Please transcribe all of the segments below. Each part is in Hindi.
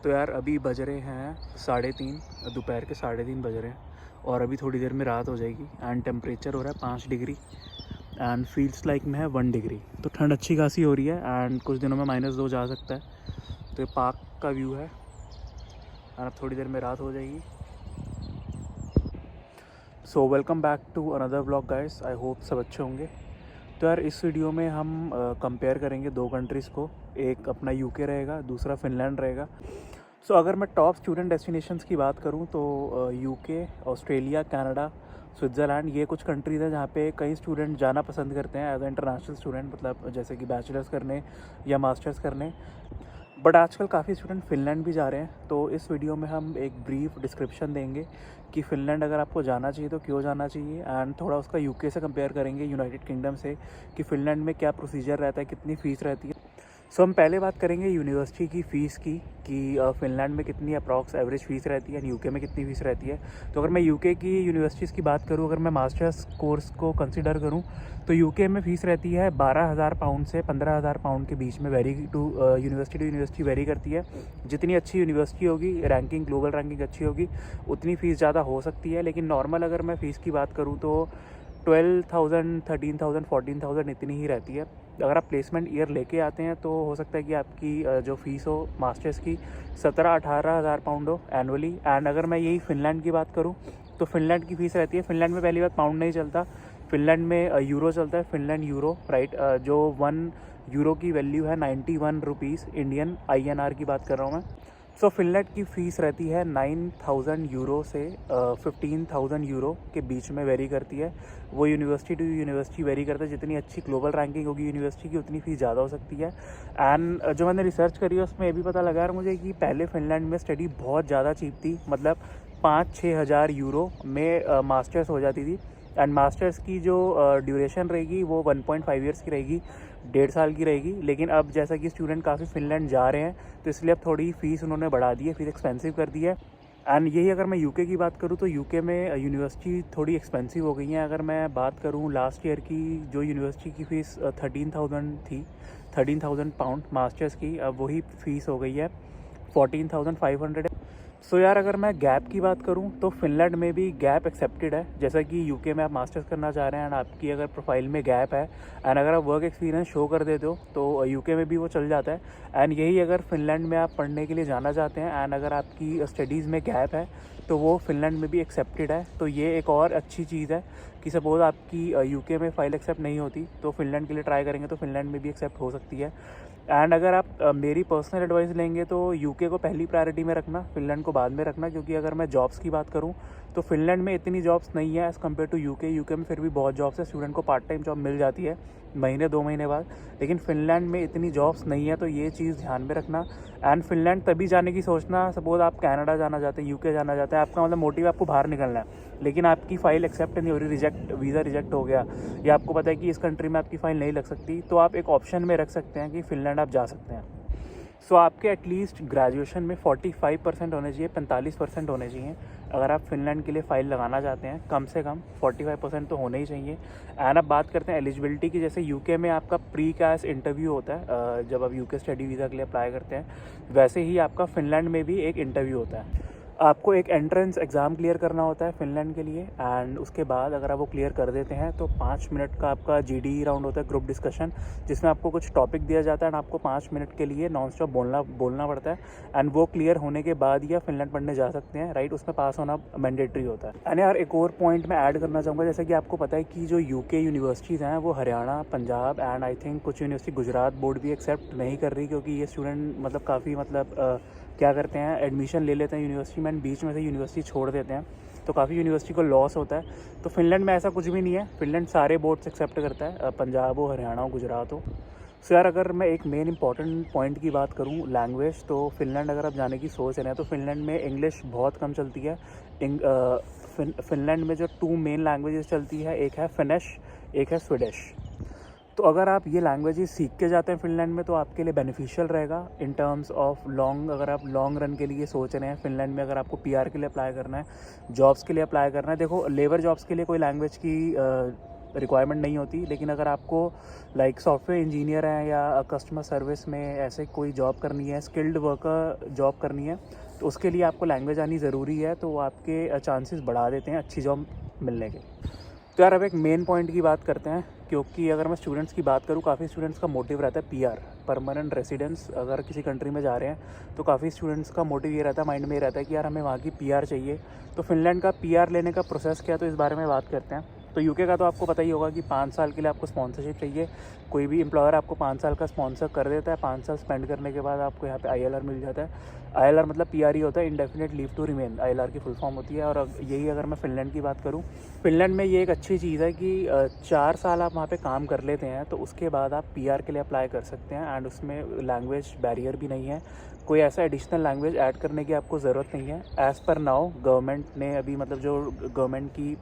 तो यार अभी बज रहे हैं 3:30, दोपहर के 3:30 बज रहे हैं और अभी थोड़ी देर में रात हो जाएगी। एंड टेम्परेचर हो रहा है 5 डिग्री एंड फील्स लाइक में है 1 डिग्री। तो ठंड अच्छी खासी हो रही है एंड कुछ दिनों में -2 जा सकता है। तो ये पार्क का व्यू है और अब थोड़ी देर में रात हो जाएगी। So welcome back to another vlog guys, I hope सब अच्छे होंगे। तो यार इस वीडियो में हम कंपेयर करेंगे दो कंट्रीज़ को। एक अपना यूके रहेगा, दूसरा फिनलैंड रहेगा। सो अगर मैं टॉप स्टूडेंट डेस्टिनेशंस की बात करूं तो यूके, ऑस्ट्रेलिया, कनाडा, स्विट्ज़रलैंड, ये कुछ कंट्रीज़ हैं जहाँ पे कई स्टूडेंट जाना पसंद करते हैं एज ए इंटरनेशनल स्टूडेंट, मतलब जैसे कि बैचलर्स करने या मास्टर्स करने। बट आजकल काफ़ी स्टूडेंट फ़िनलैंड भी जा रहे हैं। तो इस वीडियो में हम एक ब्रीफ डिस्क्रिप्शन देंगे कि फ़िनलैंड अगर आपको जाना चाहिए तो क्यों जाना चाहिए, एंड थोड़ा उसका यूके से कंपेयर करेंगे, यूनाइटेड किंगडम से, कि फ़िनलैंड में क्या प्रोसीजर रहता है, कितनी फ़ीस रहती है। सो हम पहले बात करेंगे यूनिवर्सिटी की फ़ीस की कि फ़िनलैंड में कितनी अप्रॉक्स एवरेज फ़ीस रहती है, यूके में कितनी फ़ीस रहती है। तो अगर मैं यूके की यूनिवर्सिटीज़ की बात करूँ, अगर मैं मास्टर्स कोर्स को कंसिडर करूँ तो यूके में फ़ीस रहती है 12,000 पाउंड से 15,000 पाउंड के बीच में। वेरी टू यूनिवर्सिटी वेरी करती है। जितनी अच्छी यूनिवर्सिटी होगी, रैंकिंग, ग्लोबल रैंकिंग अच्छी होगी, उतनी फ़ीस ज़्यादा हो सकती है। लेकिन नॉर्मल अगर मैं फ़ीस की बात करूँ तो 12,000, 13,000, 14,000 इतनी ही रहती है। अगर आप प्लेसमेंट ईयर लेके आते हैं तो हो सकता है कि आपकी जो फ़ीस हो मास्टर्स की 17-18,000 पाउंड हो एनुअली। एंड अगर मैं यही फ़िनलैंड की बात करूं तो फ़िनलैंड की फ़ीस रहती है, फ़िनलैंड में पहली बात पाउंड नहीं चलता, फ़िनलैंड में यूरो चलता है, फ़िनलैंड यूरो, राइट। जो 1 यूरो की वैल्यू है 91 रुपीज़ इंडियन INR की बात कर रहा हूँ मैं। सो फ़िनलैंड की फ़ीस रहती है 9,000 यूरो से 15,000 यूरो के बीच में वेरी करती है। वो यूनिवर्सिटी टू यूनिवर्सिटी वेरी करता है। जितनी अच्छी ग्लोबल रैंकिंग होगी यूनिवर्सिटी की, उतनी फ़ीस ज़्यादा हो सकती है। एंड जो मैंने रिसर्च करी है उसमें ये भी पता लगा यार मुझे कि पहले फ़िनलैंड में स्टडी बहुत ज़्यादा चीप थी, मतलब 5-6 हज़ार यूरो में मास्टर्स हो जाती थी। एंड मास्टर्स की जो ड्यूरेशन रहेगी वो 1.5 ईयर्स की रहेगी, 1.5 साल की रहेगी। लेकिन अब जैसा कि स्टूडेंट काफ़ी फ़िनलैंड जा रहे हैं तो इसलिए अब थोड़ी फ़ीस उन्होंने बढ़ा दी है, फ़ीस एक्सपेंसिव कर दी है। एंड यही अगर मैं यूके की बात करूँ तो यूके में यूनिवर्सिटी थोड़ी एक्सपेंसिव हो गई हैं। अगर मैं बात करूँ लास्ट ईयर की, जो यूनिवर्सिटी की फ़ीस 13,000 थी, 13,000 पाउंड मास्टर्स की, अब वही फ़ीस हो गई है 14,500। सो यार अगर मैं गैप की बात करूं तो फिनलैंड में भी गैप एक्सेप्टेड है। जैसा कि यूके में आप मास्टर्स करना चाह रहे हैं एंड आपकी अगर प्रोफाइल में गैप है एंड अगर आप वर्क एक्सपीरियंस शो कर देते हो तो यूके में भी वो चल जाता है। एंड यही अगर फिनलैंड में आप पढ़ने के लिए जाना चाहते हैं एंड अगर आपकी स्टडीज़ में गैप है तो वो फिनलैंड में भी एक्सेप्टेड है। तो ये एक और अच्छी चीज़ है कि सपोज़ आपकी यूके में फ़ाइल एक्सेप्ट नहीं होती तो फिनलैंड के लिए ट्राई करेंगे तो फिनलैंड में भी एक्सेप्ट हो सकती है। एंड अगर आप मेरी पर्सनल एडवाइस लेंगे तो यूके को पहली प्रायोरिटी में रखना, फिनलैंड को बाद में रखना। क्योंकि अगर मैं जॉब्स की बात करूं तो फिनलैंड में इतनी जॉब्स नहीं है एज़ कम्पेयर टू यूके में फिर भी बहुत जॉब्स है, स्टूडेंट को पार्ट टाइम जॉब मिल जाती है महीने 2 महीने बाद। लेकिन फिनलैंड में इतनी जॉब्स नहीं है, तो ये चीज़ ध्यान में रखना। एंड फिनलैंड तभी जाने की सोचना सपोज़ आप कनाडा जाना चाहते हैं, यूके जाना चाहते हैं, आपका मतलब मोटिव आपको बाहर निकलना है, लेकिन आपकी फ़ाइल एक्सेप्ट नहीं हो रही, वीज़ा रिजेक्ट हो गया, या आपको पता है कि इस कंट्री में आपकी फ़ाइल नहीं लग सकती, तो आप एक ऑप्शन में रख सकते हैं कि फ़िनलैंड आप जा सकते हैं। सो आपके एटलीस्ट ग्रेजुएशन में 45% होने चाहिए, 45% होने चाहिए। अगर आप फिनलैंड के लिए फ़ाइल लगाना चाहते हैं कम से कम 45% तो होने ही चाहिए। एंड अब बात करते हैं एलिजिबिलिटी की। जैसे यूके में आपका प्री कैस इंटरव्यू होता है जब आप यूके स्टडी वीज़ा के लिए अप्लाई करते हैं, वैसे ही आपका फिनलैंड में भी एक इंटरव्यू होता है। आपको एक एंट्रेंस एग्ज़ाम क्लियर करना होता है फ़िनलैंड के लिए। एंड उसके बाद अगर आप वो क्लियर कर देते हैं तो 5 मिनट का आपका GDE राउंड होता है, ग्रुप डिस्कशन, जिसमें आपको कुछ टॉपिक दिया जाता है एंड आपको 5 मिनट के लिए नॉन स्टॉप बोलना पड़ता है। एंड वो क्लियर होने के बाद ही आप फिनलैंड पढ़ने जा सकते हैं, राइट। उसमें पास होना मैंडेटरी होता है। एंड यार एक और पॉइंट मैं ऐड करना चाहूँगा, जैसे कि आपको पता है कि जो यूके यूनिवर्सिटीज़ हैं वो Haryana, Punjab and I think कुछ यूनिवर्सिटी गुजरात बोर्ड भी एक्सेप्ट नहीं कर रही, क्योंकि ये स्टूडेंट मतलब काफ़ी क्या करते हैं, एडमिशन ले लेते हैं यूनिवर्सिटी में, बीच में से यूनिवर्सिटी छोड़ देते हैं, तो काफ़ी यूनिवर्सिटी को लॉस होता है। तो फिनलैंड में ऐसा कुछ भी नहीं है, फिनलैंड सारे बोर्ड्स एक्सेप्ट करता है, पंजाब हो, हरियाणा हो, गुजरात हो। सो यार अगर मैं एक मेन इंपॉर्टेंट पॉइंट की बात करूँ, लैंग्वेज, तो फिनलैंड अगर आप जाने की सोच रहे हैं तो फिनलैंड में इंग्लिश बहुत कम चलती है। फिनलैंड में जो 2 मेन लैंग्वेजेस चलती है, एक है फिनिश, एक है स्वीडिश। तो अगर आप ये लैंग्वेजेस सीख के जाते हैं फिनलैंड में तो आपके लिए बेनिफिशियल रहेगा इन टर्म्स ऑफ लॉन्ग, अगर आप लॉन्ग रन के लिए सोच रहे हैं फिनलैंड में, अगर आपको PR के लिए अप्लाई करना है, जॉब्स के लिए अप्लाई करना है। देखो लेबर जॉब्स के लिए कोई लैंग्वेज की रिक्वायरमेंट नहीं होती। लेकिन अगर आपको लाइक सॉफ्टवेयर इंजीनियर हैं या कस्टमर सर्विस में ऐसे कोई जॉब करनी है, स्किल्ड वर्कर जॉब करनी है, तो उसके लिए आपको लैंग्वेज आनी ज़रूरी है। तो वो आपके चांसेस बढ़ा देते हैं अच्छी जॉब मिलने के। तो यार अब एक मेन पॉइंट की बात करते हैं, क्योंकि अगर मैं स्टूडेंट्स की बात करूँ, काफ़ी स्टूडेंट्स का मोटिव रहता है पीआर, परमानेंट रेसिडेंस। अगर किसी कंट्री में जा रहे हैं तो काफ़ी स्टूडेंट्स का मोटिव ये रहता है, माइंड में ये रहता है कि यार हमें वहाँ की पीआर चाहिए। तो फिनलैंड का पीआर लेने का प्रोसेस क्या है, तो इस बारे में बात करते हैं। तो यूके का तो आपको पता ही होगा कि 5 साल के लिए आपको स्पॉन्सरशिप चाहिए। कोई भी एम्प्लॉयर आपको 5 साल का स्पॉन्सर कर देता है। 5 साल स्पेंड करने के बाद आपको यहाँ पे ILR मिल जाता है। ILR मतलब PR ही होता है, indefinite leave to remain, ILR की फुल फॉर्म होती है। और यही अगर मैं फ़िनलैंड की बात करूँ, फ़िनलैंड में ये एक अच्छी चीज़ है कि 4 साल आप वहाँ पे काम कर लेते हैं तो उसके बाद आप PR के लिए अप्लाई कर सकते हैं। एंड उसमें लैंग्वेज बैरियर भी नहीं है, कोई ऐसा एडिशनल लैंग्वेज ऐड करने की आपको ज़रूरत नहीं है। एज़ पर नाउ गवर्नमेंट ने अभी मतलब जो गवर्नमेंट की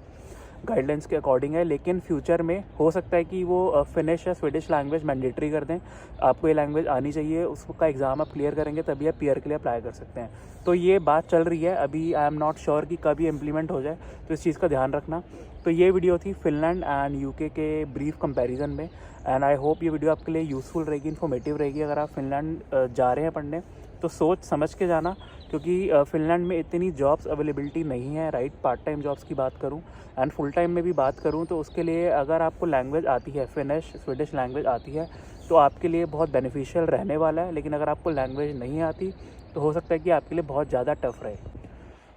गाइडलाइंस के अकॉर्डिंग है। लेकिन फ्यूचर में हो सकता है कि वो फिनिश या स्वीडिश लैंग्वेज मैंडेटरी कर दें। आपको ये लैंग्वेज आनी चाहिए, उसका एग्ज़ाम आप क्लियर करेंगे तभी आप PR के लिए अप्लाई कर सकते हैं। तो ये बात चल रही है अभी, आई एम नॉट श्योर कि कभी इम्प्लीमेंट हो जाए, तो इस चीज़ का ध्यान रखना। तो ये वीडियो थी फिनलैंड एंड UK के ब्रीफ कंपैरिजन में। एंड आई होप ये वीडियो आपके लिए यूज़फुल रहेगी, इन्फॉर्मेटिव रहेगी। अगर आप फिनलैंड जा रहे हैं पढ़ने तो सोच समझ के जाना, क्योंकि फिनलैंड में इतनी जॉब्स अवेलेबिलिटी नहीं है, राइट। पार्ट टाइम जॉब्स की बात करूं एंड फुल टाइम में भी बात करूं तो उसके लिए अगर आपको लैंग्वेज आती है, फिनिश स्वीडिश लैंग्वेज आती है, तो आपके लिए बहुत बेनिफिशियल रहने वाला है। लेकिन अगर आपको लैंग्वेज नहीं आती तो हो सकता है कि आपके लिए बहुत ज़्यादा टफ रहे।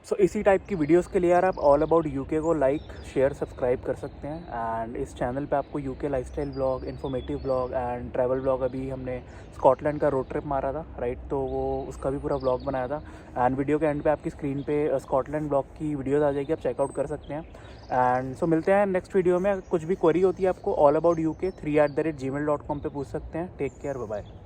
सो इसी टाइप की वीडियोस के लिए यार आप ऑल अबाउट UK को लाइक शेयर सब्सक्राइब कर सकते हैं। एंड इस चैनल पे आपको UK lifestyle blog, informative blog and travel blog, अभी हमने स्कॉटलैंड का रोड ट्रिप मारा था, राइट, तो वो उसका भी पूरा ब्लॉग बनाया था। एंड वीडियो के एंड पे आपकी स्क्रीन पे स्कॉटलैंड ब्लॉग की वीडियोज़ आ जाएगी, आप चेकआउट कर सकते हैं। एंड सो मिलते हैं नेक्स्ट वीडियो में। कुछ भी क्वेरी होती है आपको ऑल अबाउट UK 3@gmail.com पे पूछ सकते हैं। Take care, bye bye.